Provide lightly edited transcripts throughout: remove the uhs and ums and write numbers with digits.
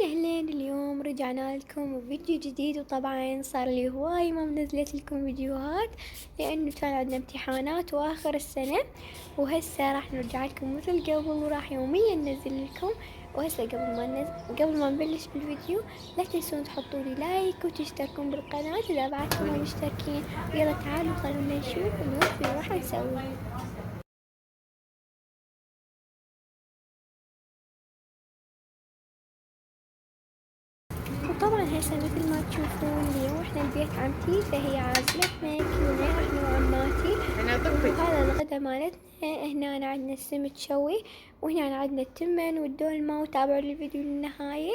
أهلين اليوم رجعنا لكم بفيديو جديد. وطبعا صار لي هواي ما منزلت لكم فيديوهات لأنه كان عندنا امتحانات وآخر السنة، وهسه راح نرجع لكم مثل قبل وراح يوميا ننزل لكم. وهسه قبل ما نبلش بالفيديو لا تنسون تحطوا لي لايك وتشتركون بالقناة إذا بعدكم ما مشتركين. يلا تعالوا خلونا نشوف ونوفي راح نسوي. وطبعا هسه مثل ما تشوفون اليوم احنا البيت عمتي فهي عازلة ماكينة احنا وعماتي. وهذا الغدا مالتنا. هنا عندنا السمك شوي، وهنا عندنا التمن والدولمة، وتابعوا الفيديو للنهاية.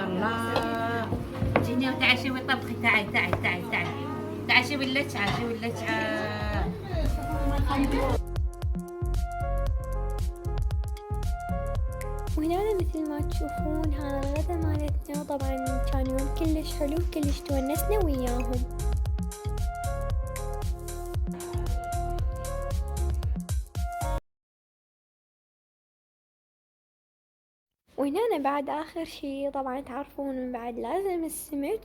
الله جيني تعال شوي طبخي. تعال شوي اللجعة. وهنا مثل ما تشوفون هذا الغدا مالتنا. طبعا كان يوم كلش حلو، كلش تونسنا وياهم. وهنا بعد آخر شي طبعا تعرفون من بعد لازم السمك،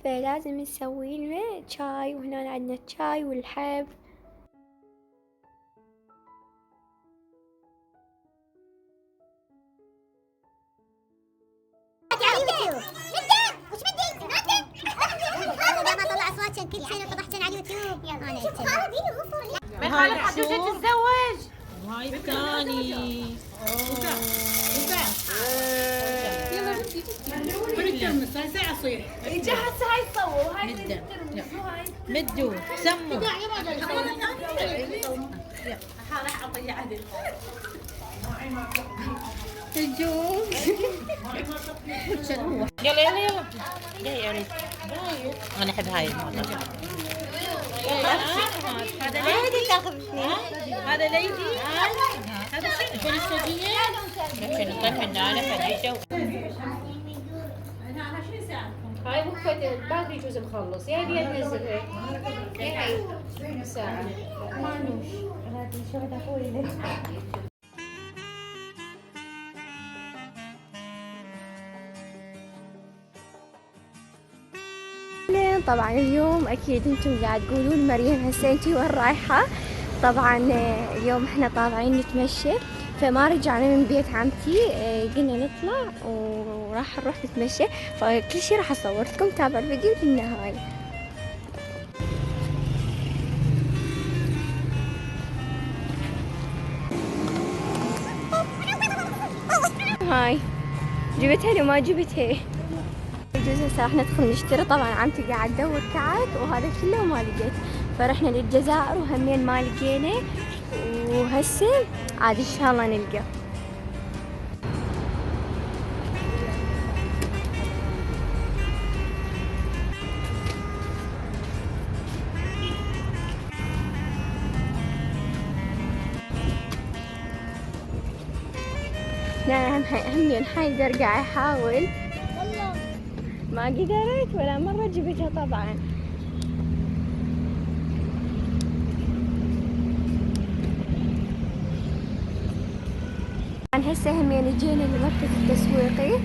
فلازم نسوي له شاي. وهنا عندنا الشاي والحب. كل حين فضحتن على اليوتيوب. انا ما خالك حد جاي تتزوج. وهاي الثاني يلا ساعة صير جهز هاي تصور وهاي مدوا سموا راح اعطي عدل. يلا يا ريت انا احب هاي الموضة. هذا ليدي تاخذ اثنين. هذا ليدي. هذا شنو السعودية؟ شنو طيب من هنا خديجة. هاي مكفة باقي جزء مخلص يا بيا تنزل هيك ساعة مانوش هذه شغل أخوي. طبعا اليوم اكيد انتم قاعد تقولون مريم هسه انتي وين رايحة. طبعا اليوم احنا طالعين نتمشى، فما رجعنا من بيت عمتي. قلنا نطلع وراح نروح نتمشى، فكل شي راح اصور لكم. تابعوا الفيديو للنهاية. هاي جبتها لو ما جبتها يجوز. هسه راح ندخل نشتري. طبعا عمتي قاعد تدور كعك وهذا كله وما لقيت، فرحنا للجزائر وهمين ما لقينا. وهسه عاد ان شاء الله نلقى. لا همين حيدر قاعد يحاول ما قدرت ولا مرة جبتها. طبعا هسه همين جينا لمركز التسويقي،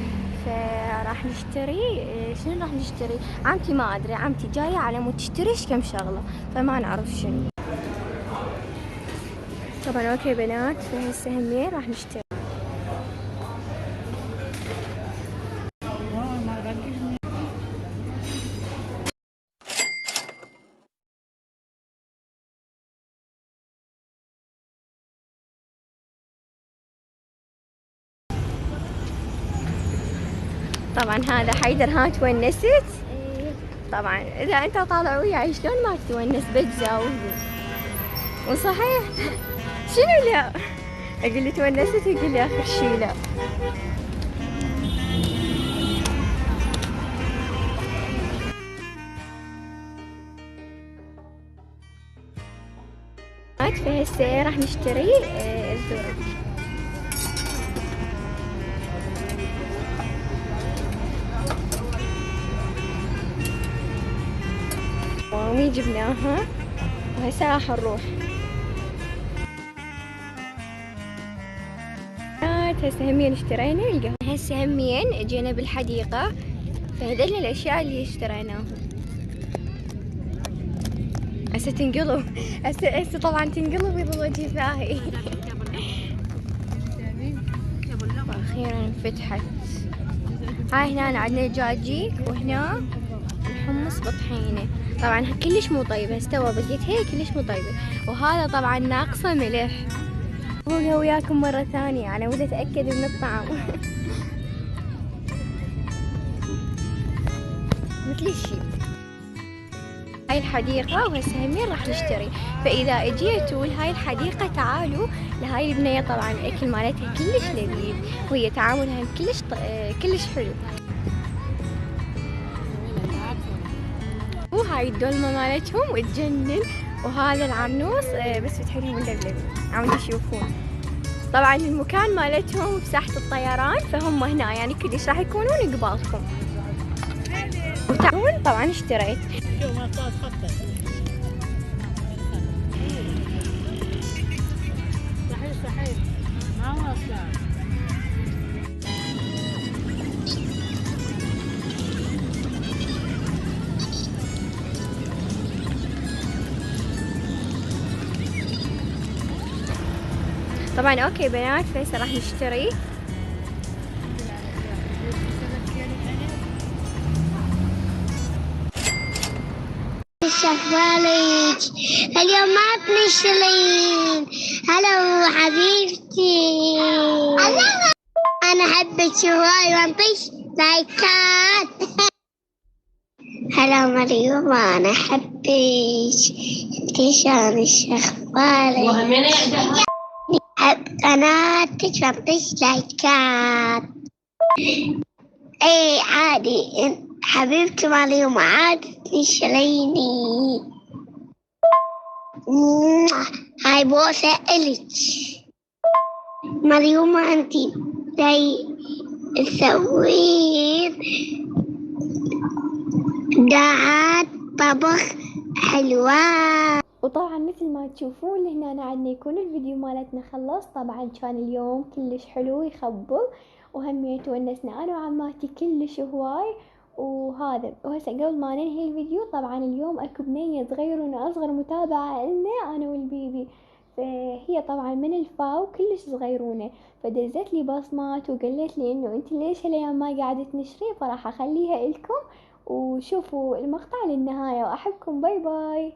فراح نشتري شنو راح نشتري. عمتي ما ادري، عمتي جايه على مود تشتري كم شغله فما نعرف شنو. طبعا اوكي بنات، فهسه همين راح نشتري. طبعا هذا حيدر، ها تونست؟ طبعا اذا انت طالع وياي شلون ما تتونس بجزا وصحيح. شنو لا؟ اقول لي تونست يقول لي اخر شي لا. فهسه راح نشتري الذرة. ومي جبناها وهسه راح نروح. هسه همين اشترينا القهوة. هسه همين جينا بالحديقة، فهذول الاشياء اللي اشتريناها. هسه تنقلب، هسه طبعا تنقلب يظل وجهي فاهي. واخيرا انفتحت. هاي هنا عندنا الجاجيك وهنا الحمص بطحينه. طبعا كلش مو طيبه، استوى بس قلت هي كلش مو طيبه. وهذا طبعا ناقصه ملح. بوقها وياكم مره ثانيه انا ودي اتاكد من الطعم. مثل الشي. هاي الحديقة وهسه همين راح نشتري. فإذا اجيتوا لهاي الحديقة تعالوا لهاي البنية. طبعا الأكل مالتها كلش لذيذ وهي تعاملها كلش حلو. وهاي الدولمة مالتهم وتجنن. وهذا العمنوس بس فتحلهم ملبلب عم تشوفون. طبعا المكان مالتهم بساحة الطيران، فهم هنا يعني كلش راح يكونون قبالكم. وتعالون طبعا اشتريت. صحيح ما هو اصلا. طبعا اوكي بنات، فهسه راح نشتري. شغالك اليوم ما بنشترين. هلا حبيبتي، انا احبك هواي وانطيش لايكات. هلا مريوم، انا احبك. انتي شلونك؟ شخبارك؟ احب قناتك وانطيش لايكات. اي عادي حبيبتي مريوم، عادي تشيليني. هاي بوسة إلك مريوم. انتي داي تسوين دعات طبخ حلوة. وطبعا مثل ما تشوفون هنا عندنا يكون الفيديو مالتنا خلص. طبعا كان اليوم كلش حلو يخبل، وهميت ونسنا انا وعماتي كلش هواي. وهذا وهسه قبل ما ننهي الفيديو، طبعا اليوم اكو بنية صغيرة اصغر متابعة لنا انا والبيبي. فهي طبعا من الفاو كلش صغيرونة، فدزت لي بصمات وقالت لي انه انت ليش هالايام ما قاعدة تنشري، فراح اخليها لكم وشوفوا المقطع للنهاية. واحبكم، باي باي.